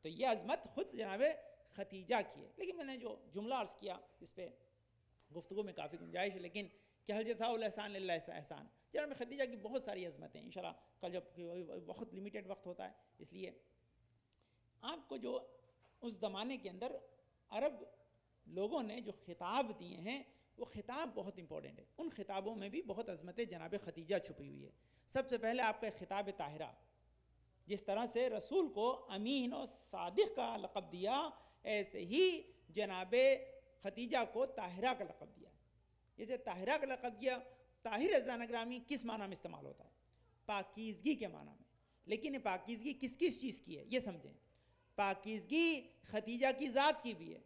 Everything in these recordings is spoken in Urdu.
تو یہ عظمت خود جناب ختیجہ کی ہے. لیکن میں نے جو جملہ عرض کیا اس پہ گفتگو میں کافی گنجائش ہے، لیکن کہ حل جزاء الاحسان الا احسان. جناب خدیجہ کی بہت ساری عظمتیں انشاءاللہ کل جب بہت لمیٹڈ وقت ہوتا ہے اس لیے آپ کو جو اس زمانے کے اندر عرب لوگوں نے جو خطاب دیے ہیں وہ خطاب بہت امپورٹنٹ ہے. ان خطابوں میں بھی بہت عظمت جناب خدیجہ چھپی ہوئی ہے. سب سے پہلے آپ کا خطاب طاہرہ، جس طرح سے رسول کو امین و صادق کا لقب دیا ایسے ہی جناب خدیجہ کو طاہرہ کا لقب دیا. یہ جو طاہرہ کا لقب دیا، طاہر عزیزان گرامی کس معنی میں استعمال ہوتا ہے؟ پاکیزگی کے معنی میں. لیکن یہ پاکیزگی کس کس چیز کی ہے یہ سمجھیں. پاکیزگی خدیجہ کی ذات کی بھی ہے،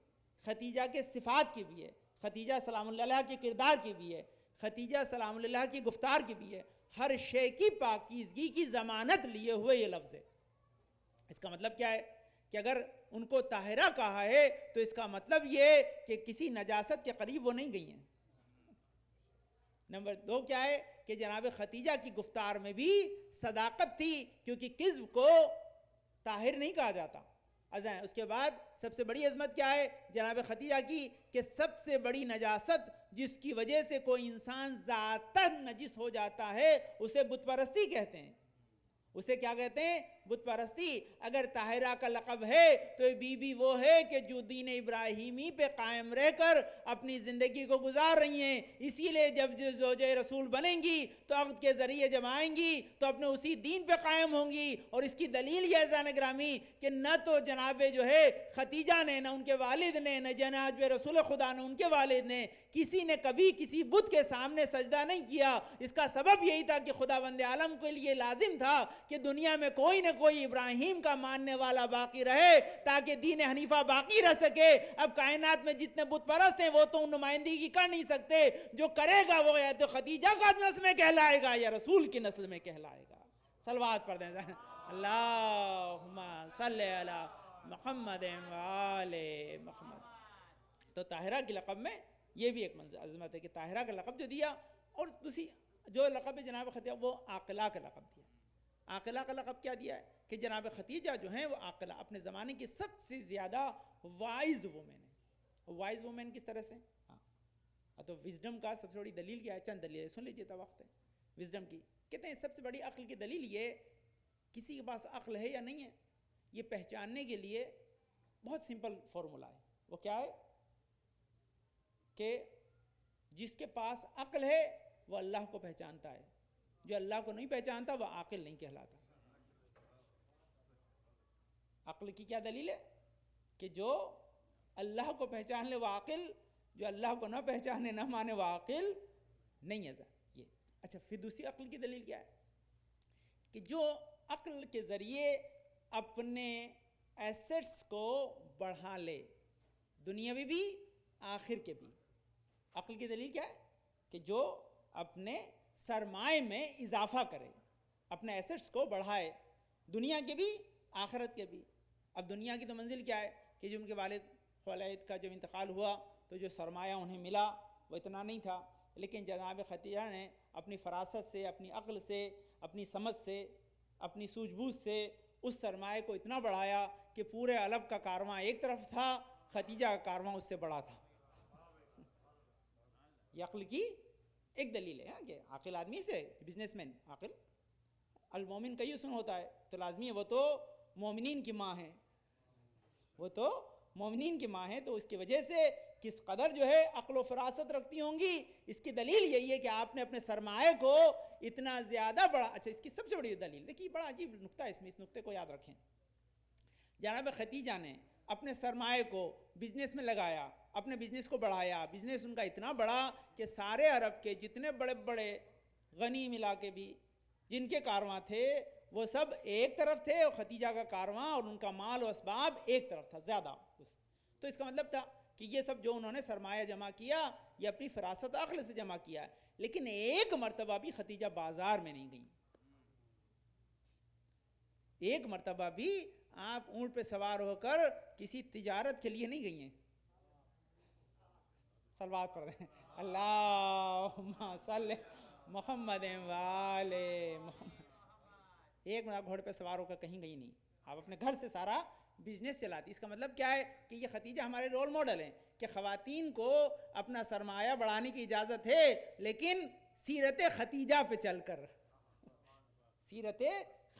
خدیجہ کے صفات کی بھی ہے، خدیجہ سلام اللہ علیہ کے کردار کی بھی ہے، خدیجہ سلام اللہ کی گفتار کی بھی ہے. ہر شے کی پاکیزگی کی ضمانت لیے ہوئے یہ لفظ ہے. اس کا مطلب کیا ہے کہ اگر ان کو طاہرہ کہا ہے تو اس کا مطلب یہ کہ کسی نجاست کے قریب وہ نہیں گئی ہیں. نمبر 2 کیا ہے کہ جناب خدیجہ کی گفتار میں بھی صداقت تھی، کیونکہ کذب کو طاہر نہیں کہا جاتا. اس کے بعد سب سے بڑی عظمت کیا ہے جناب خدیجہ کی کہ سب سے بڑی نجاست جس کی وجہ سے کوئی انسان ذاتاً نجس ہو جاتا ہے اسے بت پرستی کہتے ہیں. اسے کیا کہتے ہیں؟ بت پرستی. اگر طاہرہ کا لقب ہے تو بی بی وہ ہے کہ جو دین ابراہیمی پہ قائم رہ کر اپنی زندگی کو گزار رہی ہیں. اسی لیے جب زوجہ رسول بنیں گی تو عقد کے ذریعے جب آئیں گی تو اپنے اسی دین پہ قائم ہوں گی. اور اس کی دلیل یہ عزیزان گرامی کہ نہ تو جناب جو ہے خدیجہ نے، نہ ان کے والد نے، نہ جناب رسول خدا نے ان کے والد نے کسی نے کبھی کسی بت کے سامنے سجدہ نہیں کیا. اس کا سبب یہی تھا کہ خداوند عالم کے لیے لازم تھا کہ دنیا میں کوئی نہ کوئی ابراہیم کا ماننے والا باقی رہے تاکہ دین حنیفہ باقی رہ سکے. اب کائنات میں جتنے بت پرست ہیں وہ تو نمائندگی کر نہیں سکتے. جو کرے گا وہ یا تو خدیجہ کا نسل میں کہلائے گا یا رسول کی نسل میں کہلائے گا. صلوات پڑھ دیں اللہم صلی علی محمد وآل محمد. تو طاہرہ کے لقب میں یہ بھی ایک عظمت ہے کہ طاہرہ کا لقب جو دیا. اور دوسری جو لقب ہے جناب خدیجہ وہ عاقلہ کا لقب دیا. عاقلہ کا لقب کیا دیا ہے کہ جناب خدیجہ جو ہیں وہ عاقلہ، اپنے زمانے کی سب سے زیادہ وائز وومن ہے. وائز وومن کس طرح سے؟ تو وزڈم کا سب سے بڑی دلیل کیا ہے؟ چند دلیل سن لیجیے تو وقت ہے. وزڈم کی کہتے ہیں سب سے بڑی عقل کی دلیل یہ کسی کے پاس عقل ہے یا نہیں ہے یہ پہچاننے کے لیے بہت سمپل فارمولا ہے. وہ کیا ہے کہ جس کے پاس عقل ہے وہ اللہ کو پہچانتا ہے، جو اللہ کو نہیں پہچانتا وہ عاقل نہیں کہلاتا. عقل کی کیا دلیل ہے کہ جو اللہ کو پہچان لے وہ عاقل، جو اللہ کو نہ پہچانے نہ مانے وہ عاقل نہیں ہے. یہ اچھا، پھر دوسری عقل کی دلیل کیا ہے کہ جو عقل کے ذریعے اپنے ایسٹس کو بڑھا لے، دنیاوی بھی آخر کے بھی. عقل کی دلیل کیا ہے کہ جو اپنے سرمائے میں اضافہ کرے، اپنے ایسٹس کو بڑھائے، دنیا کے بھی آخرت کے بھی. اب دنیا کی تو منزل کیا ہے کہ جو ان کے والد کا جب انتقال ہوا تو جو سرمایہ انہیں ملا وہ اتنا نہیں تھا. لیکن جناب خدیجہ نے اپنی فراست سے، اپنی عقل سے، اپنی سمجھ سے، اپنی سوجھ بوجھ سے اس سرمایہ کو اتنا بڑھایا کہ پورے عرب کا کارواں ایک طرف تھا، خدیجہ کا کارواں اس سے بڑا تھا. یہ عقل کی ایک دلیل ہے کہ عاقل آدمی سے بزنس مین عاقل. المومن کئی سن ہوتا ہے تو لازمی ہے وہ تو مومنین کی ماں ہے، وہ تو مومنین کی ماں ہے. تو اس کی وجہ سے کس قدر جو ہے عقل و فراست رکھتی ہوں گی اس کی دلیل یہی ہے کہ آپ نے اپنے سرمایہ کو اتنا زیادہ بڑا. اچھا، اس کی سب سے بڑی دلیل دیکھیے، بڑا عجیب نقطہ ہے اس نقطے کو یاد رکھیں. جناب خدیجہ نے اپنے سرمایہ کو بزنس میں لگایا، اپنے بزنس کو بڑھایا. بزنس ان کا اتنا بڑا کہ سارے عرب کے جتنے بڑے بڑے غنیم علاقے بھی جن کے کارواں تھے وہ سب ایک طرف تھے اور خدیجہ کا کارواں اور ان کا مال و اسباب ایک طرف تھا زیادہ. تو اس کا مطلب تھا کہ یہ سب جو انہوں نے سرمایہ جمع کیا یہ اپنی فراست عقل سے جمع کیا ہے. لیکن ایک مرتبہ بھی خدیجہ بازار میں نہیں گئیں. ایک مرتبہ بھی آپ اونٹ پہ سوار ہو کر کسی تجارت کے لیے نہیں گئی ہیں. صلوات پڑھ دیں اللہم صلی محمد وآل محمد. ایک مرتبہ گھوڑے پہ سوار ہو کر کہیں گئی نہیں. آپ اپنے گھر سے سارا بزنس چلاتی. اس کا مطلب کیا ہے کہ یہ خدیجہ ہمارے رول ماڈل ہیں کہ خواتین کو اپنا سرمایہ بڑھانے کی اجازت ہے, لیکن سیرت خدیجہ پہ چل کر, سیرت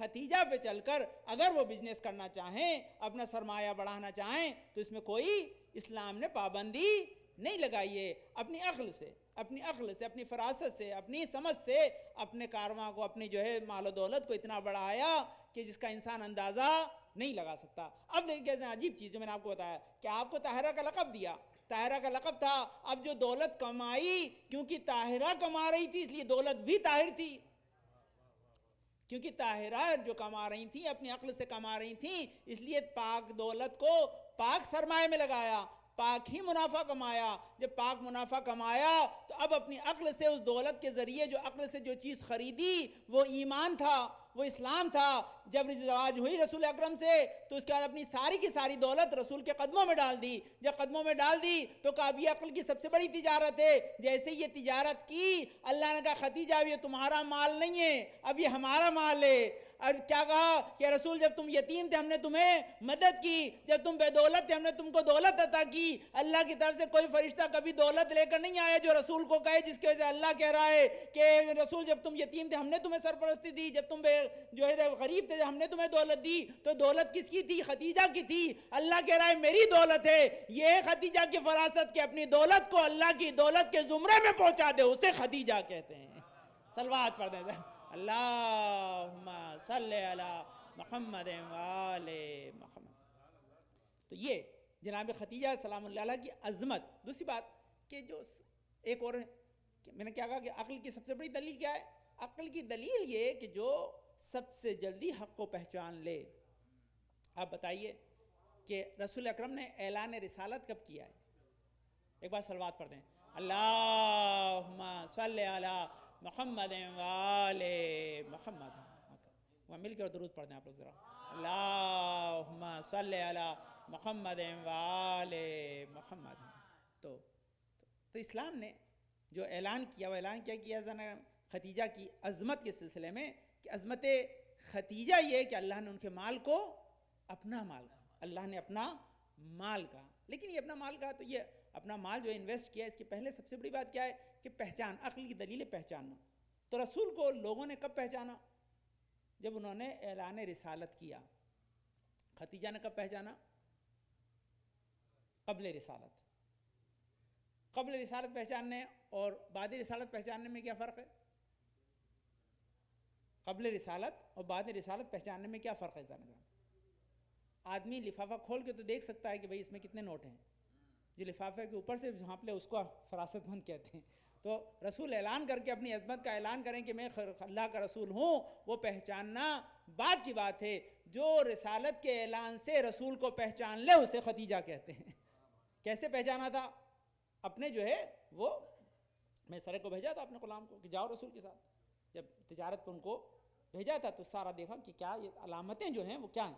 خدیجہ پہ چل کر اگر وہ بزنس کرنا چاہیں, اپنا سرمایہ بڑھانا چاہیں, تو اس میں کوئی اسلام نے پابندی نہیں لگائی ہے. اپنی عقل سے, اپنی فراست سے, اپنی سمجھ سے اپنے کارواں کو, اپنی جو ہے مال و دولت کو اتنا بڑھایا کہ جس کا انسان اندازہ نہیں لگا سکتا. اب لیکن کیسے عجیب چیز جو میں نے آپ کو بتایا کہ آپ کو طاہرہ کا لقب دیا, طاہرہ کا لقب تھا. اب جو دولت کمائی, کیونکہ طاہرہ کما رہی تھی اس لیے دولت بھی طاہر تھی, کیونکہ طاہرہ جو کما رہی تھیں اپنی عقل سے کما رہی تھیں, اس لیے پاک دولت کو پاک سرمایہ میں لگایا, پاک ہی منافع کمایا. جب پاک منافع کمایا تو اب اپنی عقل سے اس دولت کے ذریعے جو عقل سے جو چیز خریدی وہ ایمان تھا, وہ اسلام تھا. جب زواج ہوئی رسول اکرم سے تو اس کے بعد اپنی ساری کی ساری دولت رسول کے قدموں میں ڈال دی. جب قدموں میں ڈال دی تو کہا اب یہ عقل کی سب سے بڑی تجارت ہے. جیسے یہ تجارت کی, اللہ نے کہا خدیجہ اب یہ تمہارا مال نہیں ہے, اب یہ ہمارا مال ہے. اور کیا کہا کہ رسول جب تم یتیم تھے ہم نے تمہیں مدد کی, جب تم بے دولت تھے ہم نے تم کو دولت عطا کی. اللہ کی طرف سے کوئی فرشتہ کبھی دولت لے کر نہیں آیا جو رسول کو کہے, جس کی وجہ سے اللہ کہہ رہا ہے کہ رسول جب تم یتیم تھے ہم نے تمہیں سرپرستی دی, جب تم جو ہے غریب تھے ہم نے تمہیں دولت دی. تو دولت کس کی تھی؟ خدیجہ کی تھی. اللہ کہہ رہا ہے میری دولت ہے. یہ خدیجہ کی فراست کہ اپنی دولت کو اللہ کی دولت کے زمرے میں پہنچا دے, اسے خدیجہ کہتے ہیں. صلوات پڑھ دیں اللہم صلی علی محمد وآل محمد. تو یہ جناب خدیجہ سلام اللہ علیہ کی عظمت. دوسری بات کہ جو ایک اور میں نے کیا کہا کہ عقل کی سب سے بڑی دلیل کیا ہے؟ عقل کی دلیل یہ کہ جو سب سے جلدی حق کو پہچان لے. آپ بتائیے کہ رسول اکرم نے اعلان رسالت کب کیا ہے؟ ایک بار صلوات پڑھ دیں اللہم صلی علی محمد وآل محمد. وہاں مل کے اور درود پڑھ دیں آپ لوگ ذرا. اللہم صلی علی محمد وآل محمد. تو اسلام نے جو اعلان کیا وہ اعلان کیا خدیجہ کی عظمت کے سلسلے میں کہ عظمت خدیجہ یہ کہ اللہ نے ان کے مال کو اپنا مال کہا, اللہ نے اپنا مال کہا. لیکن یہ اپنا مال کہا تو یہ اپنا مال جو انویسٹ کیا, اس کے پہلے سب سے بڑی بات کیا ہے کہ پہچان, عقل کی دلیل پہچاننا. تو رسول کو لوگوں نے کب پہچانا؟ جب انہوں نے اعلان رسالت کیا. خدیجہ نے کب پہچانا؟ قبل رسالت. قبل رسالت پہچاننے اور بعد رسالت پہچاننے میں کیا فرق ہے؟ قبل رسالت اور بعد رسالت پہچاننے میں کیا فرق ہے؟ آدمی لفافہ کھول کے تو دیکھ سکتا ہے کہ بھئی اس میں کتنے نوٹ ہیں, جو لفافے کے اوپر سے جھانپ لے اس کو فراست مند کہتے ہیں. تو رسول اعلان کر کے اپنی عظمت کا اعلان کریں کہ میں اللہ کا رسول ہوں, وہ پہچاننا بعد کی بات ہے. جو رسالت کے اعلان سے رسول کو پہچان لے اسے خدیجہ کہتے ہیں. کیسے پہچانا تھا؟ اپنے جو ہے وہ میں سرے کو بھیجا تھا اپنے غلام کو کہ جاؤ رسول کے ساتھ. جب تجارت پہ ان کو بھیجا تھا تو سارا دیکھا کہ کیا یہ علامتیں جو ہیں وہ کیا ہیں.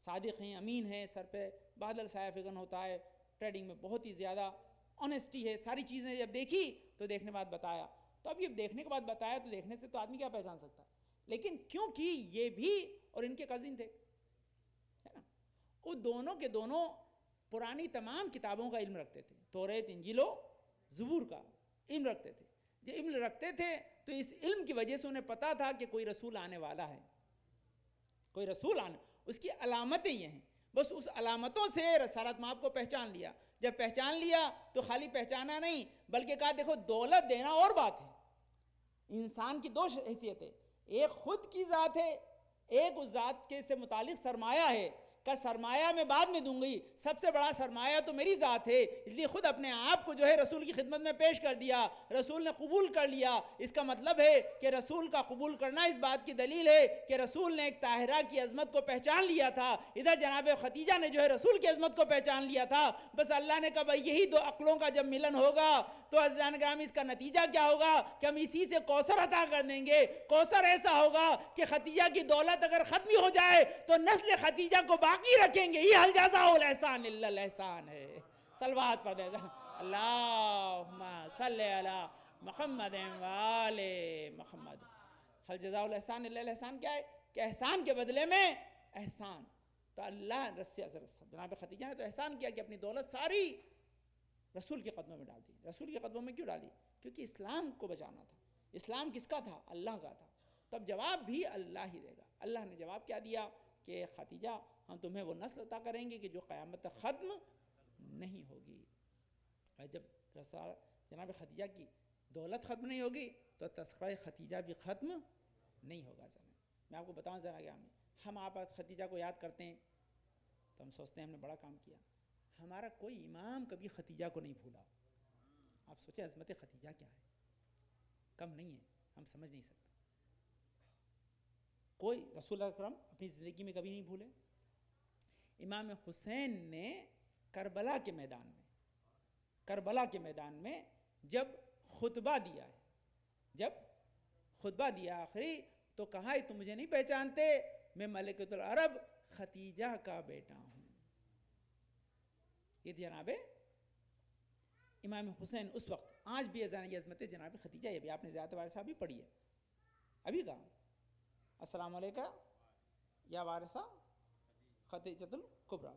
صادق ہیں, امین ہیں, سر پہ بادل سایہ فگن ہوتا ہے, ٹریڈنگ میں بہت ہی زیادہ آنیسٹی ہے. ساری چیزیں جب دیکھی تو دیکھنے بعد بتایا. تو اب یہ دیکھنے کے بعد بتایا تو دیکھنے سے تو آدمی کیا پہچان سکتا ہے. لیکن کیونکہ یہ بھی اور ان کے کزن تھے, ہے نا, وہ دونوں کے دونوں پرانی تمام کتابوں کا علم رکھتے تھے. توریت, انجیل و زبور کا علم رکھتے تھے. جو علم رکھتے تھے تو اس علم کی وجہ سے انہیں پتا تھا کہ کوئی رسول آنے والا ہے, کوئی رسول آنے, اس کی علامتیں یہ ہیں. بس اس علامتوں سے رسالت مآب کو پہچان لیا. جب پہچان لیا تو خالی پہچانا نہیں بلکہ کہا دیکھو دولت دینا اور بات ہے. انسان کی دو حیثیت ہے, ایک خود کی ذات ہے, ایک اس ذات کے سے متعلق سرمایہ ہے. کا سرمایہ میں بعد میں دوں گی, سب سے بڑا سرمایہ تو میری ذات ہے. اس لیے خود اپنے آپ کو جو ہے رسول کی خدمت میں پیش کر دیا. رسول نے قبول کر لیا. اس کا مطلب ہے کہ رسول کا قبول کرنا اس بات کی دلیل ہے کہ رسول نے ایک طاہرہ کی عظمت کو پہچان لیا تھا. ادھر جناب خدیجہ نے جو ہے رسول کی عظمت کو پہچان لیا تھا. بس اللہ نے کہا بھائی یہی دو عقلوں کا جب ملن ہوگا تو عزیزان گرامی اس کا نتیجہ کیا ہوگا کہ ہم اسی سے کوثر عطا کر دیں گے. کوثر ایسا ہوگا کہ خدیجہ کی دولت اگر ختم ہو جائے تو نسل خدیجہ کو باقی رکھیں گے. یہ حل جزاء الاحسان الا الاحسان ہے. صلوات پڑھ دیں اللہم صلی علی محمد وآل محمد. حل جزاء الاحسان الا الاحسان کیا ہے کہ احسان کے بدلے میں احسان. تو اللہ جناب خدیجہ نے تو احسان کیا کہ اپنی دولت ساری رسول کے قدموں میں ڈال دی. رسول کے قدموں میں کیوں ڈالی؟ کیونکہ اسلام کو بچانا تھا. اسلام کس کا تھا؟ اللہ کا تھا. تب جواب بھی اللہ ہی دے گا. اللہ نے جواب کیا دیا کہ خدیجہ ہم تمہیں وہ نسل عطا کریں گے کہ جو قیامت تک ختم نہیں ہوگی. اور جب جناب خدیجہ کی دولت ختم نہیں ہوگی تو تذکرہ خدیجہ بھی ختم نہیں ہوگا. میں آپ کو بتاؤں ذرا کیا ہم آپ خدیجہ کو یاد کرتے ہیں تو ہم سوچتے ہیں ہم نے بڑا کام کیا. ہمارا کوئی امام کبھی خدیجہ کو نہیں بھولا. آپ سوچیں عظمت خدیجہ کیا ہے، کم نہیں ہے، ہم سمجھ نہیں سکتے. کوئی رسول اللہ اکرم اپنی زندگی میں کبھی نہیں بھولے. امام حسین نے کربلا کے میدان میں جب خطبہ دیا آخری تو کہا تم مجھے نہیں پہچانتے، میں ملکۃ العرب خدیجہ کا بیٹا ہوں. یہ جناب امام حسین اس وقت. آج بھی اذان یہ عظمت جناب خدیجہ. یہ بھی آپ نے زیادہ وارث صاحب بھی پڑھی ہے. ابھی کہا السلام علیکم یا وارثہ خدیجۃ الکبریٰ.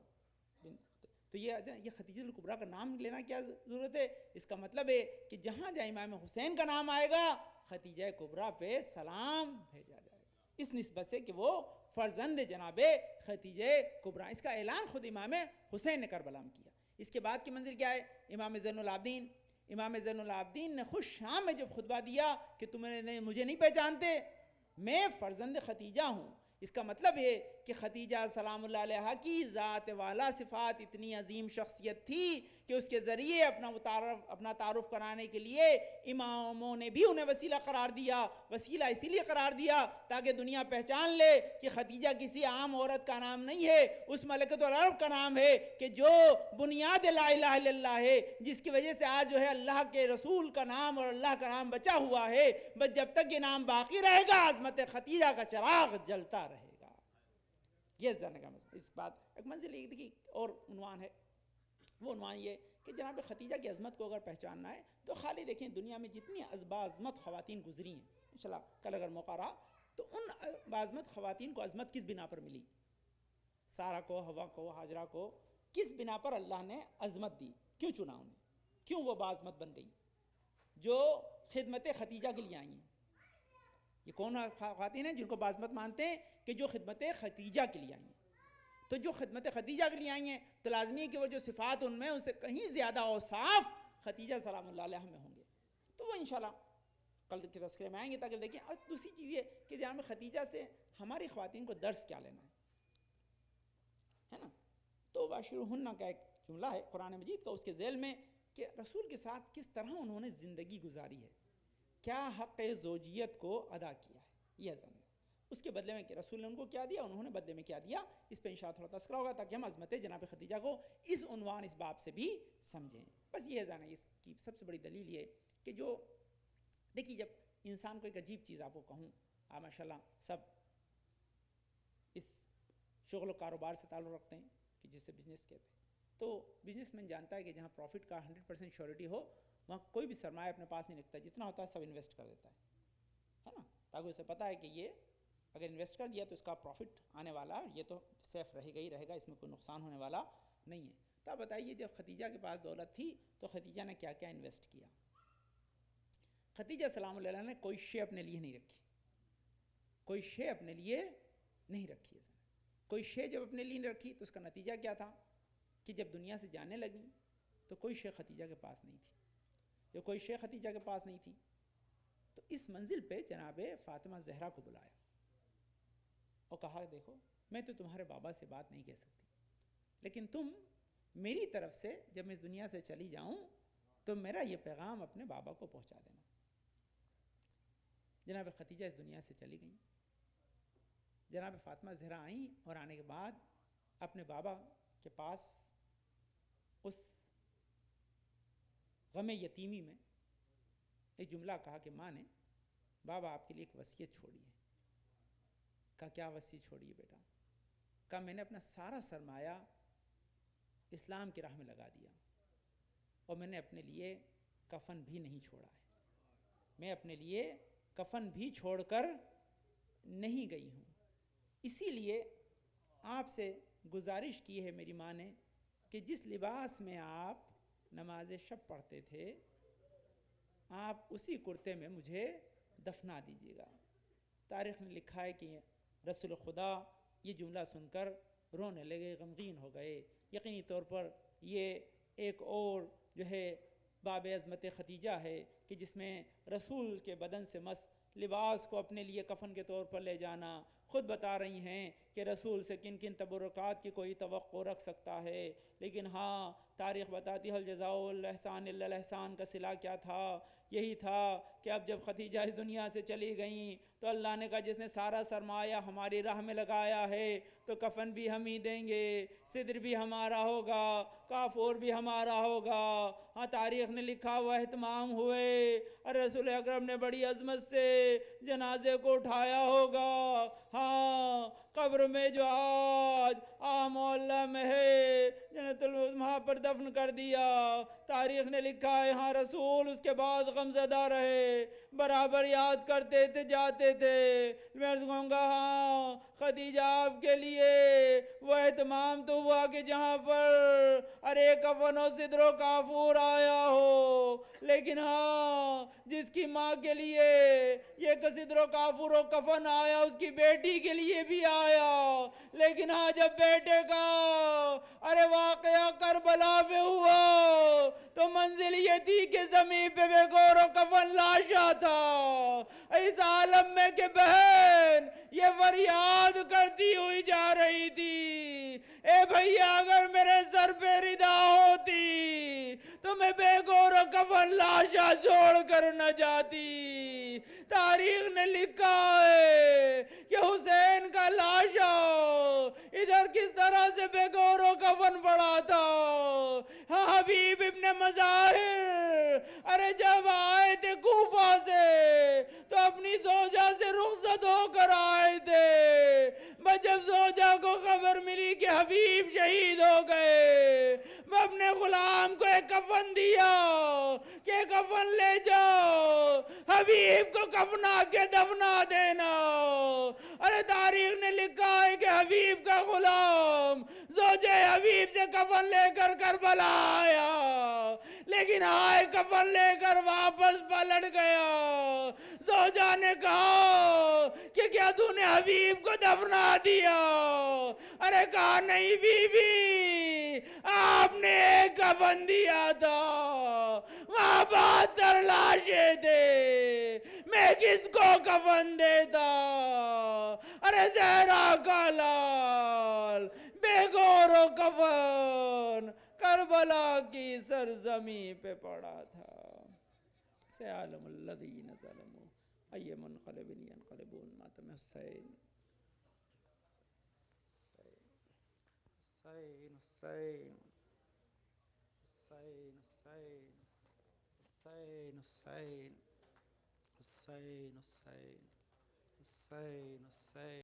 تو یہ خدیجۃ الکبریٰ کا نام لینا کیا ضرورت ہے؟ اس کا مطلب ہے کہ جہاں جہاں امام حسین کا نام آئے گا خدیجہ کبریٰ پہ سلام بھیجا جائے گا، اس نسبت سے کہ وہ فرزند جناب خدیجہ کبریٰ. اس کا اعلان خود امام حسین نے کربلا میں کیا. اس کے بعد کی منزل کیا ہے؟ امام زین العابدین نے خود شام میں جب خطبہ دیا کہ تم مجھے نہیں پہچانتے، میں فرزند خدیجہ ہوں. اس کا مطلب ہے کہ خدیجہ سلام اللہ علیہ کی ذات والا صفات اتنی عظیم شخصیت تھی کہ اس کے ذریعے اپنا تعارف کرانے کے لیے اماموں نے بھی انہیں وسیلہ قرار دیا. وسیلہ اسی لیے قرار دیا تاکہ دنیا پہچان لے کہ خدیجہ کسی عام عورت کا نام نہیں ہے، اس ملکۃ العرب کا نام ہے کہ جو بنیاد لا الہ الا اللہ ہے، جس کی وجہ سے آج جو ہے اللہ کے رسول کا نام اور اللہ کا نام بچا ہوا ہے. بس جب تک یہ نام باقی رہے گا عظمت خدیجہ کا چراغ جلتا رہے گا. یہ جاننے کا اس بات ایک منزل ایک دیکھی اور عنوان ہے. وہ عنوان یہ کہ جناب خدیجہ کی عظمت کو اگر پہچاننا ہے تو خالی دیکھیں دنیا میں جتنی عظمت خواتین گزری ہیں، انشاءاللہ کل اگر موقع رہا تو ان بعظمت خواتین کو عظمت کس بنا پر ملی؟ سارہ کو، حوا کو، ہاجرہ کو کس بنا پر اللہ نے عظمت دی؟ کیوں چنا انہیں؟ کیوں وہ بعظمت بن گئی جو خدمت خدیجہ کے لیے آئی ہیں؟ یہ کون خواتین ہیں جن کو بعظمت مانتے ہیں کہ جو خدمت خدیجہ کے لیے آئی ہیں؟ تو جو خدمت خدیجہ کے لیے آئی ہیں تو لازمی ہے کہ وہ جو صفات ان میں ان سے کہیں زیادہ اوصاف خدیجہ سلام اللہ علیہ میں ہوں گے. تو وہ انشاءاللہ کل کے تذکرے میں آئیں گے تاکہ دیکھیں. اور دوسری چیز یہ کہ جناب خدیجہ سے ہماری خواتین کو درس کیا لینا ہے نا. تو باشرہن کا ایک جملہ ہے قرآن مجید کا، اس کے ذیل میں کہ رسول کے ساتھ کس طرح انہوں نے زندگی گزاری ہے، کیا حق زوجیت کو ادا کیا ہے، یہ جانے. اس کے بدلے میں کہ رسول نے ان کو کیا دیا، انہوں نے بدلے میں کیا دیا. اس پہ انشاءاللہ تھوڑا تذکرہ ہوگا تاکہ ہم عظمت جناب خدیجہ کو اس عنوان اس باب سے بھی سمجھیں. بس یہ جانا اس کی سب سے بڑی دلیل یہ کہ جو دیکھیے جب انسان کو ایک عجیب چیز آپ کو کہوں، آپ ماشاءاللہ سب اس شغل و کاروبار سے تعلق رکھتے ہیں کہ جسے بزنس کہتے ہیں، تو بزنس مین جانتا ہے کہ جہاں پروفٹ کا 100% شیورٹی ہو وہاں کوئی بھی سرمایہ اپنے پاس نہیں رکھتا، جتنا ہوتا ہے سب انویسٹ کر دیتا ہے نا. تاکہ اسے پتہ ہے کہ یہ اگر انویسٹ کر دیا تو اس کا پروفٹ آنے والا ہے، یہ تو سیف رہے گا ہی رہے گا، اس میں کوئی نقصان ہونے والا نہیں ہے. تو آپ بتائیے جب خدیجہ کے پاس دولت تھی تو خدیجہ نے کیا کیا انویسٹ کیا؟ خدیجہ سلام اللہ علیہ نے کوئی شے اپنے لیے نہیں رکھی، کوئی شے اپنے لیے نہیں رکھی. کوئی شے جب اپنے لیے نہیں رکھی تو اس کا نتیجہ کیا تھا کہ جب دنیا سے جانے لگیں تو کوئی شے خدیجہ کے پاس نہیں تھی. جب کوئی شے خدیجہ کے پاس نہیں تھی تو اس منزل پہ جناب فاطمہ زہرا کو بلایا اور کہا دیکھو میں تو تمہارے بابا سے بات نہیں کہہ سکتی، لیکن تم میری طرف سے جب میں اس دنیا سے چلی جاؤں تو میرا یہ پیغام اپنے بابا کو پہنچا دینا. جناب خدیجہ اس دنیا سے چلی گئیں. جناب فاطمہ زہرا آئیں اور آنے کے بعد اپنے بابا کے پاس اس غم یتیمی میں ایک جملہ کہا کہ ماں نے بابا آپ کے لیے ایک وصیت چھوڑی ہے. کہا کیا وصیت چھوڑی ہے بیٹا؟ کہا میں نے اپنا سارا سرمایہ اسلام کی راہ میں لگا دیا اور میں نے اپنے لیے کفن بھی نہیں چھوڑا ہے. میں اپنے لیے کفن بھی چھوڑ کر نہیں گئی ہوں. اسی لیے آپ سے گزارش کی ہے میری ماں نے کہ جس لباس میں آپ نماز شب پڑھتے تھے آپ اسی کرتے میں مجھے دفنا دیجیے گا۔ تاریخ نے لکھا ہے کہ رسول خدا یہ جملہ سن کر رونے لگے، غمگین ہو گئے۔ یقینی طور پر یہ ایک اور جو ہے باب عظمت ختیجہ ہے کہ جس میں رسول کے بدن سے مس لباس کو اپنے لیے کفن کے طور پر لے جانا۔ خود بتا رہی ہیں کہ رسول سے کن کن تبرکات کی کوئی توقع رکھ سکتا ہے، لیکن ہاں تاریخ بتاتی ہے الجزاء الاحسان الا الاحسان کا صلہ کیا تھا؟ یہی تھا کہ اب جب ختیجہ اس دنیا سے چلی گئیں تو اللہ نے کہا جس نے سارا سرمایہ ہماری راہ میں لگایا ہے تو کفن بھی ہم ہی دیں گے، صدر بھی ہمارا ہوگا، کافور بھی ہمارا ہوگا۔ ہاں تاریخ نے لکھا وہ اہتمام ہوئے اور رسول اکرم نے بڑی عظمت سے جنازے کو اٹھایا ہوگا۔ ہاں قبر میں جو آج محلہ میں ہے جنت العظمیٰ پر دفن کر دیا۔ تاریخ نے لکھا ہے ہاں رسول اس کے بعد غمزدہ رہے، برابر یاد کرتے تھے، جاتے تھے۔ میں عرض کہوں گا ہاں خدیجہ آپ کے لیے وہ اہتمام تو ہوا کہ جہاں پر ارے کفن و صدر و کافور آیا ہو، لیکن ہاں جس کی ماں کے لیے یہ صدر و کافور و کفن آیا اس کی بیٹی کے لیے بھی آیا، لیکن ہاں جب بیٹے کا ارے واقعہ کربلا میں ہوا تو منزل یہ تھی کہ زمین پہ بے گور و کفن لاشا تھا۔ اس عالم میں کہ بہن یہ فریاد کرتی ہوئی جا رہی تھی، اے بھیا اگر میرے سر پہ ردا ہوتی تو میں بے گور و کفن لاشا چھوڑ کر نہ جاتی۔ تاریخ نے لکھا ہے کہ حسین کا لاشا ادھر کس طرح سے بے گور و کفن پڑا تھا۔ ہاں حبیب ابن مظاہر ارے جب آئے تھے کوفہ سے تو اپنی زوجہ سے رخصت ہو کر آئے تھے، بس جب زوجہ کو خبر ملی کہ حبیب شہید ہو گئے، میں اپنے غلام کو ایک کفن دیا کہ کفن لے جاؤ حبیب کو کفنا کے دفنا دینا۔ ارے تاریخ نے لکھا ہے کہ حبیب کا غلام زوجہ حبیب سے کفن لے کر کربلا آیا، لیکن آئے کفن لے کر واپس پلٹ گیا۔ زوجہ نے کہا کہ کیا تو نے حبیب کو دفنا دیا؟ ارے کہا نہیں بی بی، آپ نے ایک کفن دیا تھا، وہاں 72 لاشیں تھے، میں کس کو کفن دیتا؟ ارے زہرا کا لال بے گور و کفن کربلا کی سرزمین پہ پڑا تھا۔ سیعلم الذین ظلموا ای منقلب ینقلبون۔ ماتم حسین حسین حسین حسین حسین حسین حسین حسین حسین حسین حسین